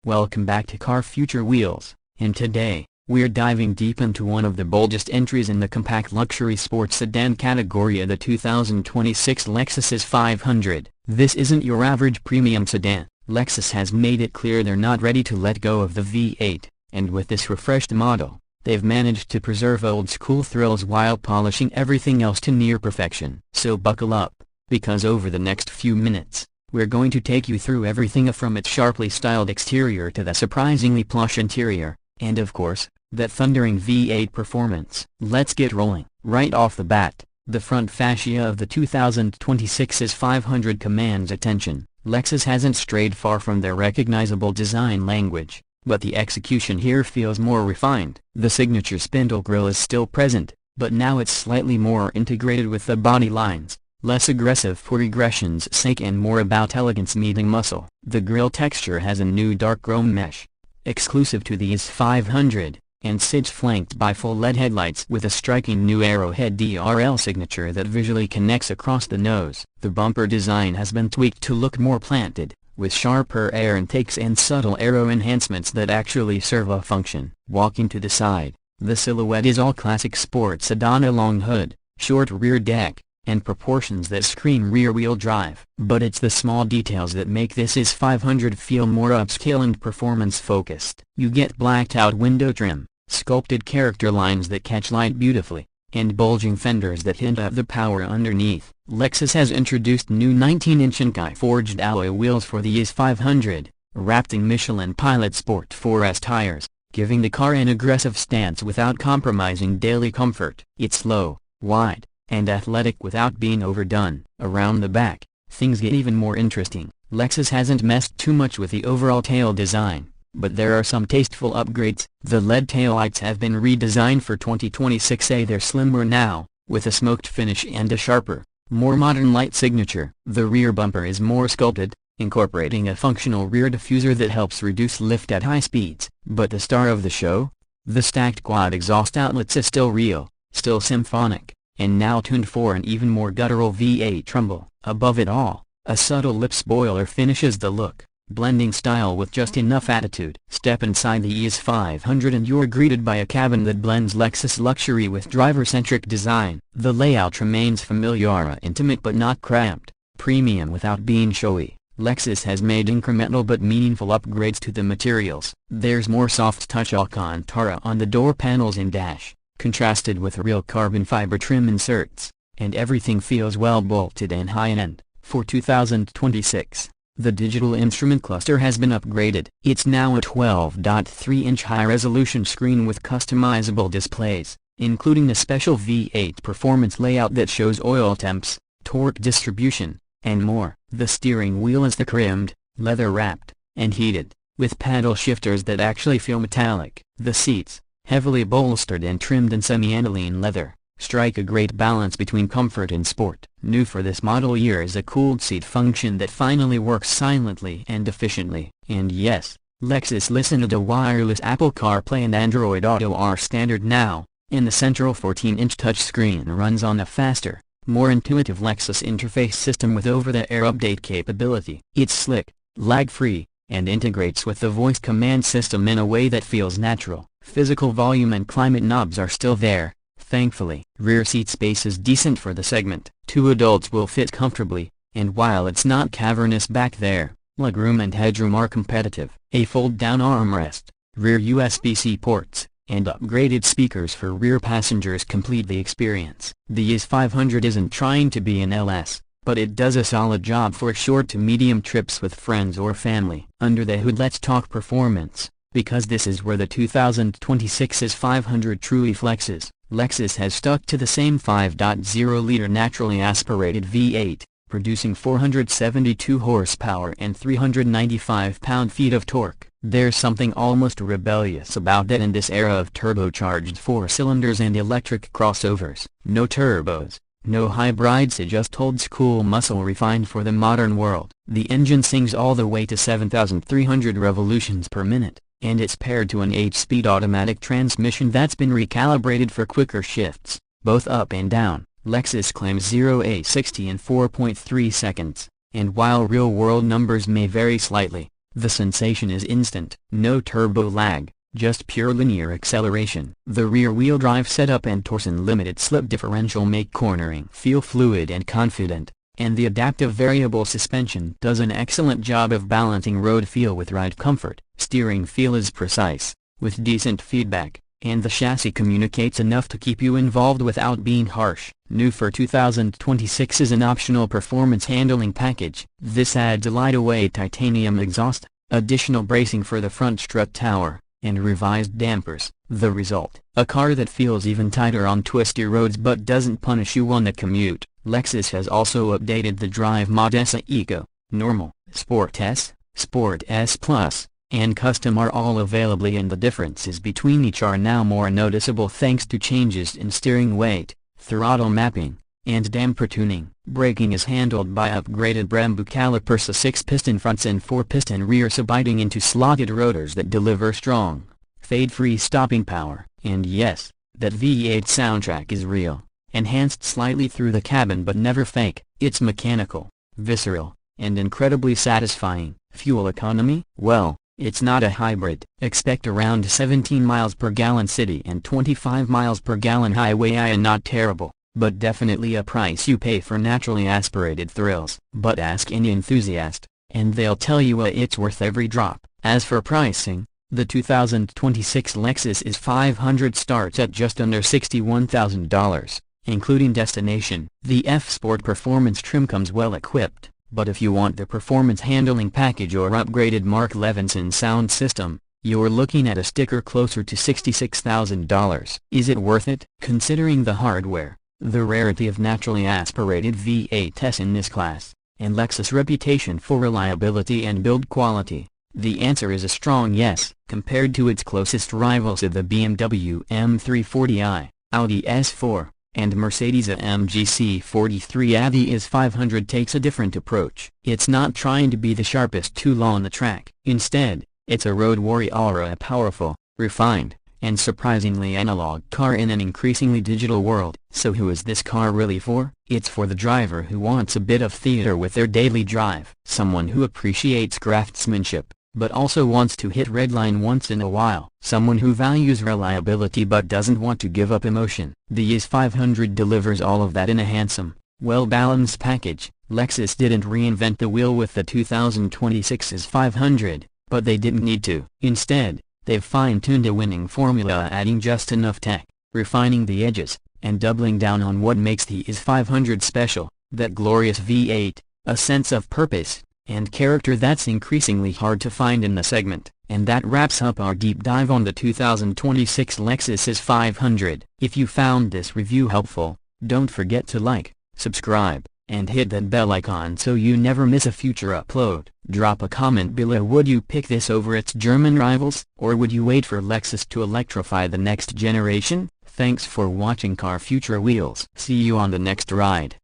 Welcome back to Car Future Wheels, and today, we're diving deep into one of the boldest entries in the compact luxury sports sedan category of the 2026 Lexus IS 500. This isn't your average premium sedan. Lexus has made it clear they're not ready to let go of the V8, and with this refreshed model, they've managed to preserve old-school thrills while polishing everything else to near perfection. So buckle up, because over the next few minutes, we're going to take you through everything from its sharply styled exterior to the surprisingly plush interior, and of course, that thundering V8 performance. Let's get rolling. Right off the bat, the front fascia of the 2026 IS 500 commands attention. Lexus hasn't strayed far from their recognizable design language, but the execution here feels more refined. The signature spindle grille is still present, but now it's slightly more integrated with the body lines. Less aggressive for aggression's sake and more about elegance meeting muscle. The grille texture has a new dark chrome mesh, exclusive to the IS 500, and sits flanked by full LED headlights with a striking new arrowhead DRL signature that visually connects across the nose. The bumper design has been tweaked to look more planted, with sharper air intakes and subtle aero enhancements that actually serve a function. Walking to the side, the silhouette is all classic sports sedan: a long hood, short rear deck, and proportions that scream rear-wheel drive. But it's the small details that make this IS 500 feel more upscale and performance-focused. You get blacked-out window trim, sculpted character lines that catch light beautifully, and bulging fenders that hint at the power underneath. Lexus has introduced new 19-inch Inkai-forged alloy wheels for the IS 500, wrapped in Michelin Pilot Sport 4S tires, giving the car an aggressive stance without compromising daily comfort. It's low, wide, and athletic without being overdone. Around the back, things get even more interesting. Lexus hasn't messed too much with the overall tail design, but there are some tasteful upgrades. The LED taillights have been redesigned for 2026. They're slimmer now, with a smoked finish and a sharper, more modern light signature. The rear bumper is more sculpted, incorporating a functional rear diffuser that helps reduce lift at high speeds. But the star of the show? The stacked quad exhaust outlets is still real, still symphonic, and now tuned for an even more guttural V8 rumble. Above it all, a subtle lip spoiler finishes the look, blending style with just enough attitude. Step inside the IS 500 and you're greeted by a cabin that blends Lexus luxury with driver-centric design. The layout remains familiar, intimate but not cramped, premium without being showy. Lexus has made incremental but meaningful upgrades to the materials. There's more soft-touch Alcantara on the door panels and dash, contrasted with real carbon fiber trim inserts, and everything feels well bolted and high-end. For 2026, the digital instrument cluster has been upgraded. It's now a 12.3-inch high-resolution screen with customizable displays, including a special V8 performance layout that shows oil temps, torque distribution, and more. The steering wheel is trimmed, leather-wrapped, and heated, with paddle shifters that actually feel metallic. The seats, heavily bolstered and trimmed in semi-aniline leather, strike a great balance between comfort and sport. New for this model year is a cooled seat function that finally works silently and efficiently. And yes, Lexus listened to wireless Apple CarPlay and Android Auto are standard now, and the central 14-inch touchscreen runs on a faster, more intuitive Lexus interface system with over-the-air update capability. It's slick, lag-free, and integrates with the voice command system in a way that feels natural. Physical volume and climate knobs are still there, thankfully. Rear seat space is decent for the segment. 2 adults will fit comfortably, and while it's not cavernous back there, legroom and headroom are competitive. A fold-down armrest, rear USB-C ports, and upgraded speakers for rear passengers complete the experience. The IS 500 isn't trying to be an LS, but it does a solid job for short to medium trips with friends or family. Under the hood, let's talk performance, because this is where the 2026 IS 500 truly flexes. Lexus has stuck to the same 5.0-liter naturally aspirated V8, producing 472 horsepower and 395 pound-feet of torque. There's something almost rebellious about that in this era of turbocharged 4-cylinders and electric crossovers. No turbos, no hybrids, just old-school muscle refined for the modern world. The engine sings all the way to 7,300 revolutions per minute, and it's paired to an 8-speed automatic transmission that's been recalibrated for quicker shifts, both up and down. Lexus claims 0-60 in 4.3 seconds, and while real-world numbers may vary slightly, The sensation is instant. No turbo lag, just pure linear acceleration. The rear-wheel drive setup and Torsen limited slip differential make cornering feel fluid and confident, and the adaptive variable suspension does an excellent job of balancing road feel with ride comfort. Steering feel is precise, with decent feedback, and the chassis communicates enough to keep you involved without being harsh. New for 2026 is an optional performance handling package. This adds a lightweight titanium exhaust, additional bracing for the front strut tower, and revised dampers. The result: a car that feels even tighter on twisty roads but doesn't punish you on the commute. Lexus has also updated the drive modes. Eco, Normal, Sport S, Sport S Plus, and Custom are all available, and the differences between each are now more noticeable thanks to changes in steering weight, throttle mapping, and damper tuning. Braking is handled by upgraded Brembo calipers, a 6-piston front and 4-piston rear subbiting into slotted rotors that deliver strong, fade-free stopping power. And yes, that V8 soundtrack is real, enhanced slightly through the cabin but never fake. It's mechanical, visceral, and incredibly satisfying. Fuel economy? Well, it's not a hybrid. Expect around 17 miles per gallon city and 25 miles per gallon highway. Not terrible, but definitely a price you pay for naturally aspirated thrills. But ask any enthusiast, and they'll tell you it's worth every drop. As for pricing, the 2026 Lexus IS 500 starts at just under $61,000, including destination. The F Sport Performance trim comes well equipped, but if you want the performance handling package or upgraded Mark Levinson sound system, you're looking at a sticker closer to $66,000. Is it worth it? Considering the hardware, the rarity of naturally aspirated V8s in this class, and Lexus' reputation for reliability and build quality, the answer is a strong yes. Compared to its closest rivals of the BMW M340i, Audi S4, and Mercedes-AMG C43, the IS 500 takes a different approach. It's not trying to be the sharpest tool on the track. Instead, it's a road warrior, a powerful, refined, and surprisingly analog car in an increasingly digital world. So who is this car really for? It's for the driver who wants a bit of theater with their daily drive. Someone who appreciates craftsmanship, but also wants to hit redline once in a while. Someone who values reliability but doesn't want to give up emotion. The IS 500 delivers all of that in a handsome, well-balanced package. Lexus didn't reinvent the wheel with the 2026 IS 500, but they didn't need to. Instead, they've fine-tuned a winning formula, adding just enough tech, refining the edges, and doubling down on what makes the IS 500 special: that glorious V8, a sense of purpose and character that's increasingly hard to find in the segment. And that wraps up our deep dive on the 2026 Lexus IS 500. If you found this review helpful, don't forget to like, subscribe, and hit that bell icon so you never miss a future upload. Drop a comment below. Would you pick this over its German rivals, or would you wait for Lexus to electrify the next generation? Thanks for watching Car Future Wheels. See you on the next ride.